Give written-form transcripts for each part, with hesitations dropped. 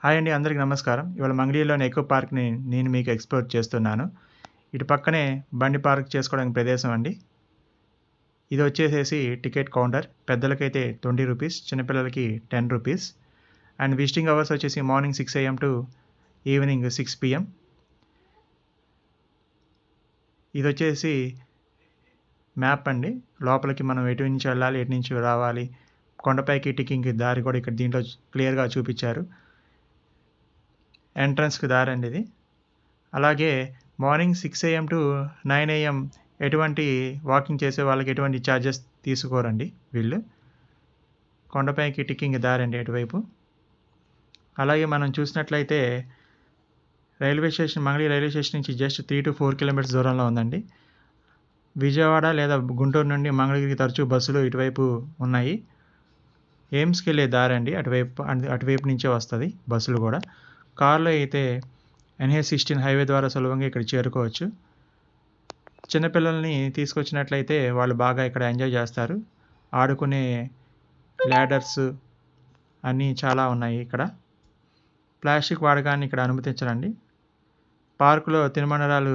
Hi అండి, అందరికీ నమస్కారం. ఇవాళ మంగళగిరిలోని ఎకో పార్క్‌ని నేను మీకు ఎక్స్‌ప్లోర్ చేస్తున్నాను. ఇటు పక్కనే బండి పార్క్ చేసుకోవడానికి ప్రదేశం అండి. ఇది వచ్చేసేసి టికెట్ కౌంటర్. పెద్దలకైతే ₹20, చిన్నపిల్లలకి ₹10. అండ్ విజిటింగ్ అవర్స్ వచ్చేసి morning 6 AM to evening 6 PM. ఇది వచ్చేసి మ్యాప్ అండి. లోపలికి మనం ఎటు నుంచి వెళ్ళాలి, ఎటు నుంచి రావాలి, కొండపైకి టికింగ్‌కి దారి కూడా ఇక్కడ దీంట్లో క్లియర్‌గా చూపించారు. ఎంట్రన్స్‌కి దారండి ఇది. అలాగే మార్నింగ్ 6 AM టు 9 AM ఎటువంటి వాకింగ్ చేసే వాళ్ళకి ఎటువంటి ఛార్జెస్ తీసుకోరండి వీళ్ళు. కొండపైకి టిక్కింగ్ దారండి అటువైపు. అలాగే మనం చూసినట్లయితే మంగళగిరి రైల్వే స్టేషన్ నుంచి జస్ట్ 3-4 కిలోమీటర్స్ దూరంలో ఉందండి. విజయవాడ లేదా గుంటూరు నుండి మంగళగిరికి తరచూ బస్సులు ఇటువైపు ఉన్నాయి. ఎయిమ్స్‌కి వెళ్ళే దారండి అటువైపు నుంచే వస్తుంది బస్సులు కూడా. కార్లో అయితే NH16 హైవే ద్వారా సులభంగా ఇక్కడ చేరుకోవచ్చు. చిన్నపిల్లల్ని తీసుకొచ్చినట్లయితే వాళ్ళు బాగా ఇక్కడ ఎంజాయ్ చేస్తారు. ఆడుకునే ల్యాడర్స్ అన్నీ చాలా ఉన్నాయి ఇక్కడ. ప్లాస్టిక్ వాడకాన్ని ఇక్కడ అనుమతించరండి. పార్కులో తినుబండారాలు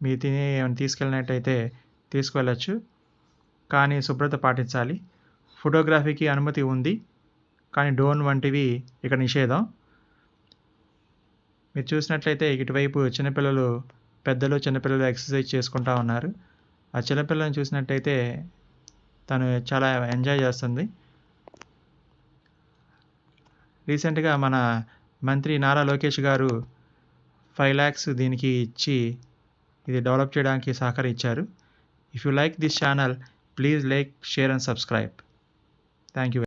మీరు ఏమైనా తీసుకెళ్ళినట్టయితే తీసుకువెళ్ళచ్చు, కానీ శుభ్రత పాటించాలి. ఫోటోగ్రఫీకి అనుమతి ఉంది, కానీ డ్రోన్ వంటివి ఇక్కడ నిషేధం. మీరు చూసినట్లయితే ఇటువైపు చిన్నపిల్లలు ఎక్సర్సైజ్ చేసుకుంటూ ఉన్నారు. ఆ చిన్నపిల్లని చూసినట్టయితే తను చాలా ఎంజాయ్ చేస్తుంది. రీసెంట్గా మన మంత్రి నారా లోకేష్ గారు 5 lakhs దీనికి ఇచ్చి ఇది డెవలప్ చేయడానికి సహకరించారు. If you like this channel, please like, share and subscribe. Thank you.